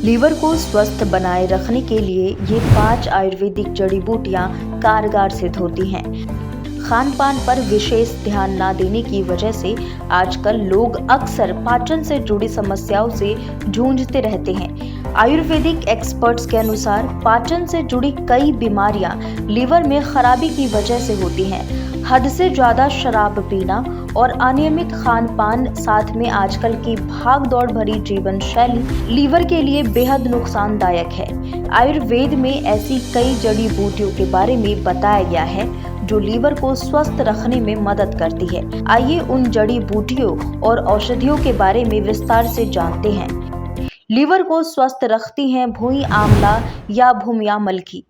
Liver को स्वस्थ बनाए रखने के लिए ये 5 आयुर्वेदिक जड़ी बूटियां कारगर सिद्ध होती हैं। खान पान पर विशेष ध्यान न देने की वजह से आजकल लोग अक्सर पाचन से जुड़ी समस्याओं से जूझते रहते हैं। आयुर्वेदिक एक्सपर्ट्स के अनुसार पाचन से जुड़ी कई बीमारियां लीवर में खराबी की वजह से होती हैं। हद से ज्यादा शराब पीना और अनियमित खान पान, साथ में आजकल की भाग दौड़ भरी जीवन शैली लीवर के लिए बेहद नुकसानदायक है। आयुर्वेद में ऐसी कई जड़ी बूटियों के बारे में बताया गया है जो लीवर को स्वस्थ रखने में मदद करती है। आइए उन जड़ी बूटियों और औषधियों के बारे में विस्तार से जानते हैं। लीवर को स्वस्थ रखती है भुई आंवला या भूमयामलकी।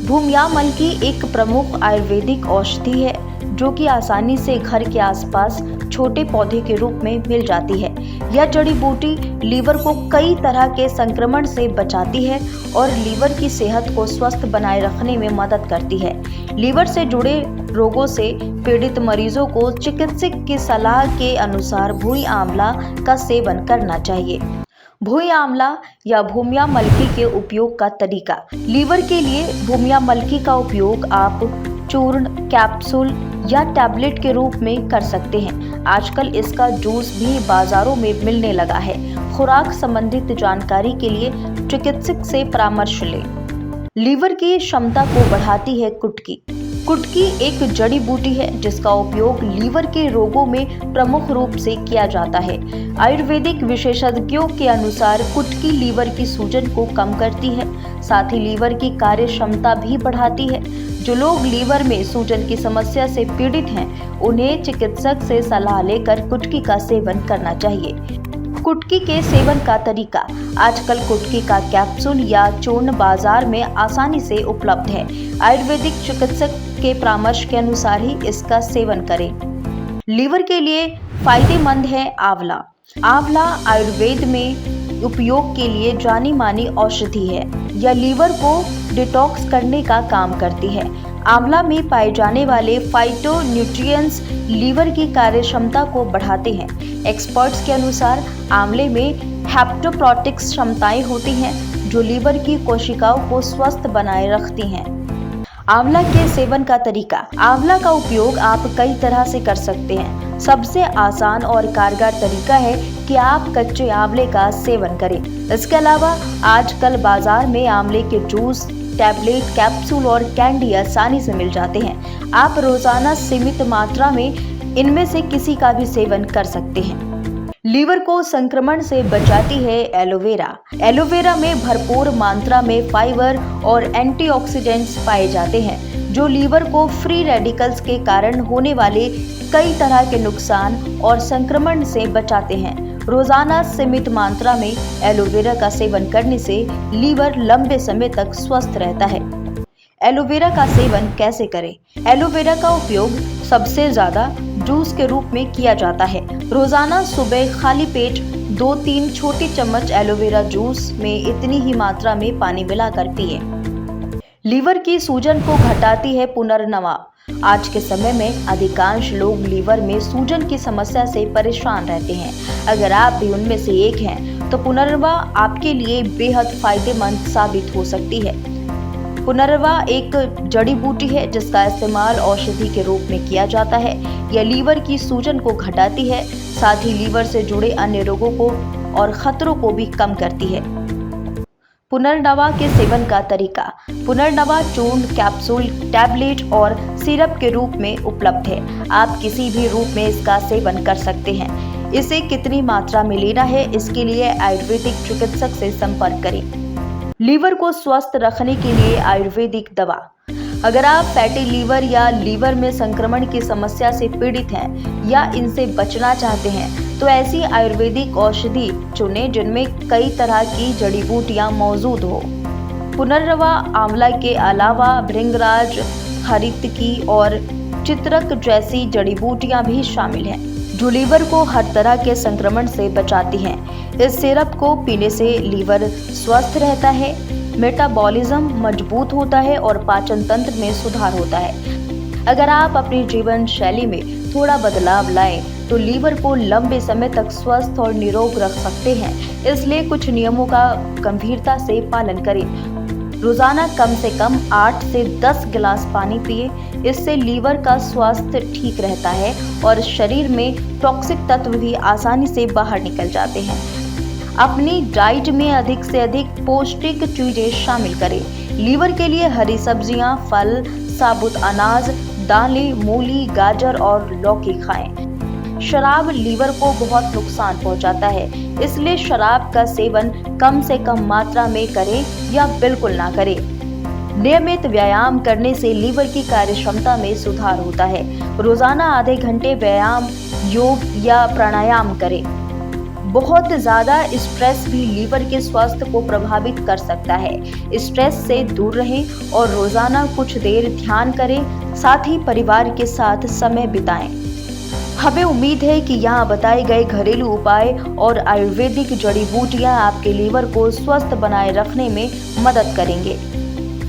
भूमयामलकी एक प्रमुख आयुर्वेदिक औषधि है जो कि आसानी से घर के आसपास छोटे पौधे के रूप में मिल जाती है। यह जड़ी बूटी लीवर को कई तरह के संक्रमण से बचाती है और लीवर की सेहत को स्वस्थ बनाए रखने में मदद करती है। लीवर से जुड़े रोगों से पीड़ित मरीजों को चिकित्सक की सलाह के अनुसार भुई आंवला का सेवन करना चाहिए। भुई आंवला या भूमयामलकी के उपयोग का तरीका। लीवर के लिए भूमयामलकी का उपयोग आप चूर्ण, कैप्सूल या टैबलेट के रूप में कर सकते हैं। आजकल इसका जूस भी बाजारों में मिलने लगा है। खुराक संबंधित जानकारी के लिए चिकित्सक से परामर्श लें। लीवर की क्षमता को बढ़ाती है कुटकी। कुटकी एक जड़ी बूटी है जिसका उपयोग लीवर के रोगों में प्रमुख रूप से किया जाता है। आयुर्वेदिक विशेषज्ञों के अनुसार कुटकी लीवर की सूजन को कम करती है, साथ ही लीवर की कार्य क्षमता भी बढ़ाती है। जो लोग लीवर में सूजन की समस्या से पीड़ित हैं, उन्हें चिकित्सक से सलाह लेकर कुटकी का सेवन करना चाहिए। कुटकी के सेवन का तरीका। आजकल कुटकी का कैप्सूल या चूर्ण बाजार में आसानी से उपलब्ध है। आयुर्वेदिक चिकित्सक के परामर्श के अनुसार ही इसका सेवन करें। लीवर के लिए फायदेमंद है आंवला। आंवला आयुर्वेद में उपयोग के लिए जानी मानी औषधि है। यह लीवर को डिटॉक्स करने का काम करती है। आंवला में पाए जाने वाले फाइटोन्यूट्रिएंट्स लीवर की कार्य क्षमता को बढ़ाते हैं। एक्सपर्ट्स के अनुसार आंवले में हेप्टोप्रोटिक्स क्षमताएं होती हैं जो लीवर की कोशिकाओं को स्वस्थ बनाए रखती हैं। आंवला के सेवन का तरीका। आंवला का उपयोग आप कई तरह से कर सकते हैं। सबसे आसान और कारगर तरीका है कि आप कच्चे आंवले का सेवन करें। इसके अलावा आजकल बाजार में आंवले के जूस, टैबलेट, कैप्सूल और कैंडी आसानी से मिल जाते हैं। आप रोजाना सीमित मात्रा में इनमें से किसी का भी सेवन कर सकते हैं। लीवर को संक्रमण से बचाती है एलोवेरा। एलोवेरा में भरपूर मात्रा में फाइबर और एंटीऑक्सीडेंट्स पाए जाते हैं जो लीवर को फ्री रेडिकल्स के कारण होने वाले कई तरह के नुकसान और संक्रमण से बचाते हैं। रोजाना सीमित मात्रा में एलोवेरा का सेवन करने से लीवर लंबे समय तक स्वस्थ रहता है। एलोवेरा का सेवन कैसे करें? एलोवेरा का उपयोग सबसे ज्यादा जूस के रूप में किया जाता है। रोजाना सुबह खाली पेट 2-3 छोटे चम्मच एलोवेरा जूस में इतनी ही मात्रा में पानी मिलाकर पिए। लीवर की सूजन को घटाती है पुनर्नवा। आज के समय में अधिकांश लोग लीवर में सूजन की समस्या से परेशान रहते हैं। अगर आप भी उनमें से एक हैं, तो पुनर्नवा आपके लिए बेहद फायदेमंद साबित हो सकती है। पुनर्नवा एक जड़ी बूटी है जिसका इस्तेमाल औषधि के रूप में किया जाता है। यह लीवर की सूजन को घटाती है, साथ ही लीवर से जुड़े अन्य रोगों को और खतरों को भी कम करती है। पुनर्नवा के सेवन का तरीका। पुनर्नवा चूर्ण, कैप्सूल, टैबलेट और सिरप के रूप में उपलब्ध है। आप किसी भी रूप में इसका सेवन कर सकते हैं। इसे कितनी मात्रा में लेना है, इसके लिए आयुर्वेदिक चिकित्सक से संपर्क करें। लीवर को स्वस्थ रखने के लिए आयुर्वेदिक दवा। अगर आप फैटी लीवर या लीवर में संक्रमण की समस्या से पीड़ित हैं या इनसे बचना चाहते हैं, तो ऐसी आयुर्वेदिक औषधि चुनें जिनमें कई तरह की जड़ी बूटियां मौजूद हो। पुनर्नवा आंवला के अलावा भृंगराज, हरितकी और चित्रक जैसी जड़ी बूटियां भी शामिल हैं जो लीवर को हर तरह के संक्रमण से बचाती हैं। इस सिरप को पीने से लीवर स्वस्थ रहता है, मेटाबॉलिज्म मजबूत होता है और पाचन तंत्र में सुधार होता है। अगर आप अपनी जीवन शैली में थोड़ा बदलाव लाएं तो लीवर को लंबे समय तक स्वस्थ और निरोग रख सकते हैं। इसलिए कुछ नियमों का गंभीरता से पालन करें। रोजाना कम से कम 8 से 10 गिलास पानी पिए। इससे लीवर का स्वास्थ्य ठीक रहता है और शरीर में टॉक्सिक तत्व भी आसानी से बाहर निकल जाते हैं। अपनी डाइट में अधिक से अधिक पौष्टिक चीजें शामिल करें। लीवर के लिए हरी सब्जियां, फल, साबुत अनाज, दालें, मूली, गाजर और लौकी खाएं। शराब लीवर को बहुत नुकसान पहुंचाता है, इसलिए शराब का सेवन कम से कम मात्रा में करें या बिल्कुल ना करें। नियमित व्यायाम करने से लीवर की कार्यक्षमता में सुधार होता है। रोजाना आधे घंटे व्यायाम, योग या प्राणायाम करें। बहुत ज्यादा स्ट्रेस भी लीवर के स्वास्थ्य को प्रभावित कर सकता है। स्ट्रेस से दूर रहें और रोजाना कुछ देर ध्यान करें, साथ ही परिवार के साथ समय बिताएं। हमें उम्मीद है कि यहाँ बताए गए घरेलू उपाय और आयुर्वेदिक जड़ी बूटियां आपके लीवर को स्वस्थ बनाए रखने में मदद करेंगे।